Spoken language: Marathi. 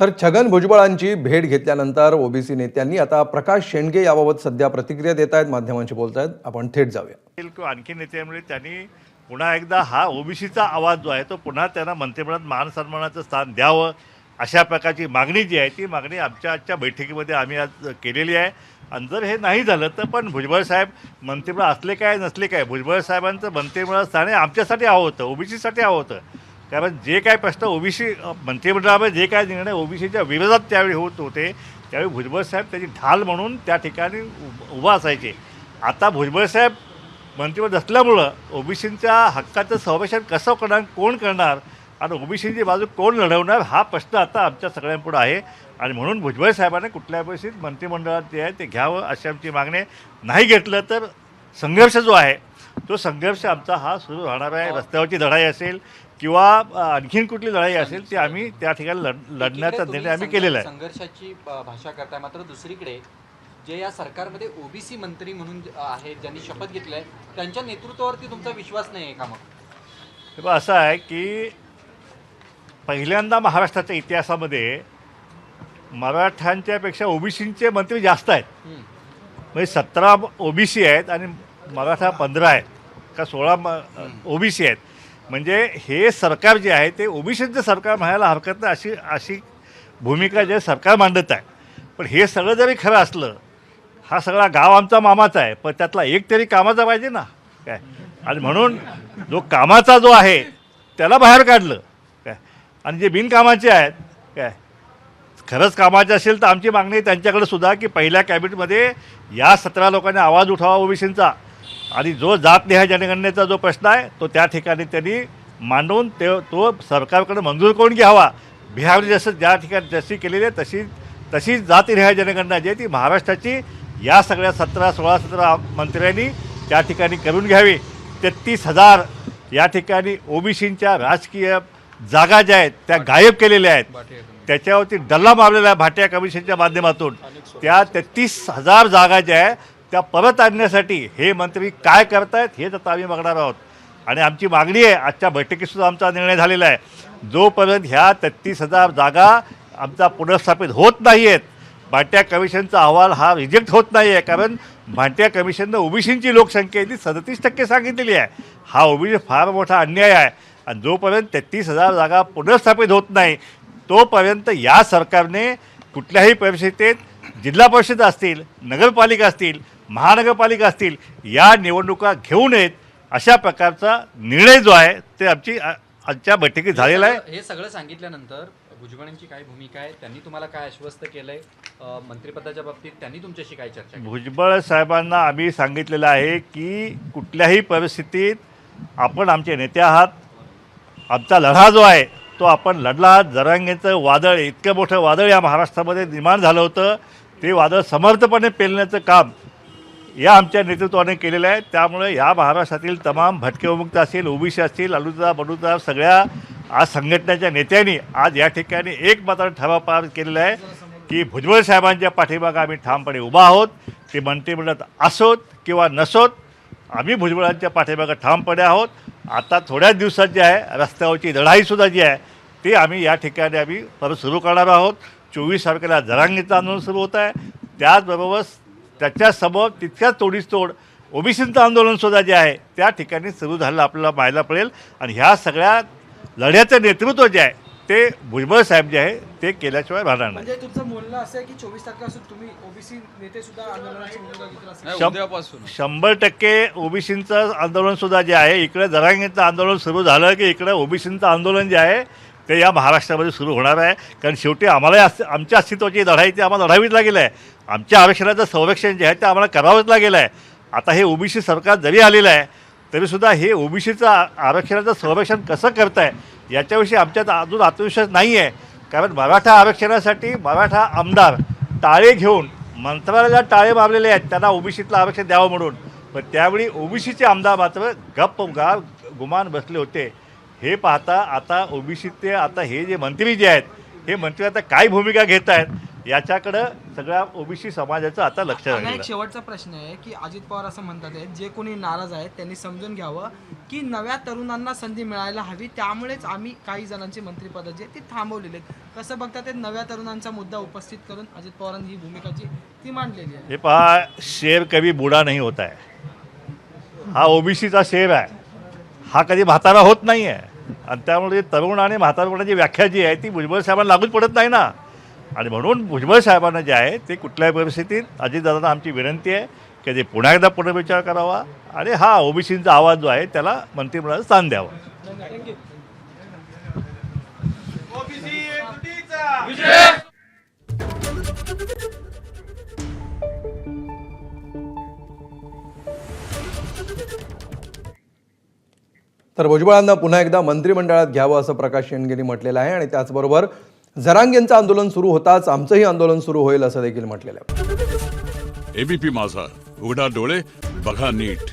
तर छगन भुजबळांची भेट घेतल्यानंतर ओबीसी नेत्यांनी आता प्रकाश शेंडगे याबाबत सध्या प्रतिक्रिया देत आहेत, माध्यमांशी बोलत आहेत. आपण थेट जाऊया. किंवा आणखी नेत्यामुळे त्यांनी पुन्हा एकदा हा ओबीसीचा आवाज जो आहे तो पुन्हा त्यांना मंत्रिमंडळात मान सन्मानाचं स्थान द्यावं अशा प्रकारची मागणी जी आहे ती मागणी आमच्या आजच्या बैठकीमध्ये आम्ही आज केलेली आहे. आणि जर हे नाही झालं तर पण भुजबळ साहेब मंत्रिमंडळ असले काय नसले काय, भुजबळ साहेबांचं मंत्रिमंडळ स्थान हे आमच्यासाठी हवं होतं, ओबीसीसाठी हवं होतं. कारण जे काय प्रश्न ओबीसी मंत्रिमंडळामध्ये जे काय निर्णय ओबीसीच्या विरोधात त्यावेळी होत होते त्यावेळी भुजबळ साहेब त्याची ढाल म्हणून त्या ठिकाणी उभा असायचे. आता भुजबळ साहेब मंत्रिमंडळ असल्यामुळं ओबीसींच्या हक्काचं संरक्षण कसं करणार, कोण करणार आणि ओबीसीची बाजू कोण लढवणार हा प्रश्न आता आमच्या सगळ्यांपुढं आहे. आणि म्हणून भुजबळ साहेबांनी कुठल्या परिस्थितीत मंत्रिमंडळात जे आहे ते घ्यावं अशी आमची मागणी. नाही घेतलं तर संघर्ष जो आहे तो संघर्ष आमचा हा सुरू राहणार आहे. रस्त्यावरची लढाई असेल किंवा आणखीन कुठली लढाई असेल ती आम्ही त्या ठिकाणी लढण्याचा निर्णय आम्ही केलेला आहे. संघर्षाची भाषा करताय, मात्र दुसरीकडे जे या सरकारमध्ये ओबीसी मंत्री म्हणून आहेत ज्यांनी शपथ घेतली आहे त्यांच्या नेतृत्वावरती तुमचा विश्वास नाही आहे का? मग असं आहे की पहिल्यांदा महाराष्ट्राच्या इतिहासामध्ये मराठ्यांच्यापेक्षा ओबीसींचे मंत्री जास्त आहेत. म्हणजे 17 ओबीसी आहेत आणि मराठा 15 आहेत का 16 ओबीसी आहेत. म्हणजे हे सरकार जे आहे ते ओबीसीचं सरकार म्हणायला हरकत नाही अशी भूमिका जे सरकार मांडत आहे. पण हे सगळं जरी खरं असलं, हा सगळा गाव आमचा मामाचा आहे, पण त्यातला एक तरी कामाचा पाहिजे ना काय. आणि म्हणून जो कामाचा जो आहे त्याला बाहेर काढलं काय. आणि जे बिनकामाचे आहेत काय, खरंच कामाचे असेल तर आमची मागणी त्यांच्याकडे सुद्धा की पहिल्या कॅबिनेटमध्ये या 17 लोकांनी आवाज उठवावा ओबीसींचा आणि जो जातनिहाय जनगणनेचा जो प्रश्न आहे तो त्या ठिकाणी त्यांनी मांडून तो सरकारकडे मंजूर करून घ्यावा. बिहारने जसं ज्या ठिकाणी जशी केलेली आहे तशी जातनिहाय जनगणना जी आहे ती महाराष्ट्राची या सगळ्या 16-17 मंत्र्यांनी त्या ठिकाणी करून घ्यावी. 33,000 या ठिकाणी ओबीसींच्या राजकीय जागा ज्या आहेत त्या गायब केलेल्या आहेत. त्याच्यावरती डल्ला मारलेला आहे भाटिया कमिशनच्या माध्यमातून. त्या 33,000 जागा ज्या आहेत त्या परत आणण्यासाठी हे मंत्री काय करतायत हेच आता आम्ही बघणार आहोत. आणि आमची मागणी आहे, आजच्या बैठकीतसुद्धा आमचा निर्णय झालेला आहे, जोपर्यंत ह्या 33,000 जागा आमचा पुनर्स्थापित होत नाही आहेत, भाटिया कमिशनचा अहवाल हा रिजेक्ट होत नाही आहे. कारण भाटिया कमिशननं ओबीसींची लोकसंख्या ती 37% सांगितलेली आहे. हा ओबीसी फार मोठा अन्याय आहे. आणि जोपर्यंत 33,000 जागा पुनर्स्थापित होत नाही तोपर्यंत या सरकारने कुठल्याही परिस्थितीत जिल्हा परिषद असतील, नगरपालिका असतील, महानगरपालिका असतील या निवडणुका घेऊ नयेत अशा प्रकारचा निर्णय जो आहे ते आजच्या बैठकीत झालेला आहे. हे सगळं सांगितल्यानंतर भुजबळांची काय भूमिका आहे, त्यांनी तुम्हाला काय आश्वस्त केलंय मंत्रिपदाच्या बाबतीत, त्यांनी तुमच्याशी काय चर्चा केली? भुजबळ साहेबांना आम्ही सांगितलेलं आहे की कुठल्याही परिस्थितीत आपण आमचे नेते आहात, आमचा लढा जो आहे तो आपण लढला आहात. जरांगेचं वादळ, इतकं मोठं वादळ या महाराष्ट्रामध्ये निर्माण झालं होतं, ते वादळ समर्थपणे पेलण्याचं काम या आमच्या नेतृत्वाने केलेलं आहे. त्यामुळे या महाराष्ट्रातील तमाम भटके विमुक्त असतील, ओबीसी असतील, अलुदार बलुदार सगळ्या आज संघटनेच्या नेत्यांनी आज या ठिकाणी एक मात्र ठराव पार केलेला आहे की भुजबळ साहेबांच्या पाठीमागे आम्ही ठामपणे उभा आहोत. ते मंत्रिमंडळात असोत किंवा नसोत, आम्ही भुजबळांच्या पाठीमागे ठामपणे आहोत. आता थोड्याच दिवसात जे आहे रस्त्यावरची लढाईसुद्धा जी आहे ती आम्ही या ठिकाणी आम्ही परत सुरू करणार आहोत. 24 तारखेला जरांगेचं आंदोलन सुरू होत आहे. त्याचबरोबर त्याच्यासमोर तितक्याच तोडीस तोड ओबीसींचं आंदोलनसुद्धा जे आहे त्या ठिकाणी सुरू झालेलं आपल्याला पाहायला पडेल. आणि ह्या सगळ्या लढ्याचं नेतृत्व जे आहे ते भुजबळ साहेब जे आहे ते केल्याशिवाय राहणार नाही. म्हणजे तुमचं बोलणं असं आहे की 24 तारखेपासून तुम्ही ओबीसी नेते सुद्धा आंदोलनाची भूमिका घेतली असेल? 100% ओबीसींचं आंदोलनसुद्धा जे आहे, इकडे जरांगेचं आंदोलन सुरू झालं की इकडे ओबीसींचं आंदोलन जे आहे ते या महाराष्ट्रामध्ये सुरू होणार आहे. कारण शेवटी आम्हाला आमच्या अस्तित्वाची लढाई ते आम्हाला लढावीच लागेल आहे. आमच्या आरक्षणाचं संरक्षण जे आहे ते आम्हाला करावंच लागेल आहे. आता हे ओबीसी सरकार जरी आलेलं आहे तरीसुद्धा हे ओबीसीचं आरक्षणाचं संरक्षण कसं करताय याच्याविषयी आमच्यात अजून आत्मविश्वास नाही आहे. कारण मराठा आरक्षणासाठी मराठा आमदार टाळे घेऊन मंत्रालयाला टाळे मारलेले आहेत त्यांना ओबीसीतलं आरक्षण द्यावं म्हणून. पण त्यावेळी ओबीसीचे आमदार मात्र गप्प गुमान बसले होते. हे पाहता आता ओबीसी ते आता हे जे मंत्री जे आहेत हे मंत्री आता काय भूमिका घेत आहेत याच्याकडं सगळ्या ओबीसी समाजाचं आता लक्ष आणि लागलेलं एक आहे. शेवटचा प्रश्न आहे की अजित पवार असं म्हणतात आहे, जे कोणी नाराज आहेत त्यांनी समजून घ्यावं की नव्या तरुणांना संधी मिळायला हवी, त्यामुळेच आम्ही काही जणांची मंत्रिपदाची ती थांबवलेली आहेत. कसं बघतात ते नव्या तरुणांचा मुद्दा उपस्थित करून अजित पवारांनी ही भूमिका जी ती मांडलेली आहे. हे पहा, शेर कधी बुडा नाही होत आहे. हा ओबीसीचा शेर आहे, हा कधी म्हातारा होत नाही आहे. आणि त्यामुळे तरुण आणि म्हातारपणाची व्याख्या जी आहे ती भुजबळ साहेबांना लागूच पडत नाही ना. आणि म्हणून भुजबळ साहेबांना जे आहे ते कुठल्याही परिस्थितीत अजितदादांना आमची विनंती आहे की ते पुन्हा एकदा पुनर्विचार करावा आणि हा ओबीसीचा आवाज जो आहे त्याला मंत्रिमंडळात स्थान द्यावं. तर भुजबळांना पुन्हा एकदा मंत्रिमंडळात घ्यावं असं प्रकाश शेंडगेंनी म्हटलेलं आहे आणि त्याचबरोबर जरांगेंचं आंदोलन सुरू होताच आमचंही आंदोलन सुरू होईल असं देखील म्हटलेलं आहे. एबीपी माझा, उघडा डोळे बघा नीट.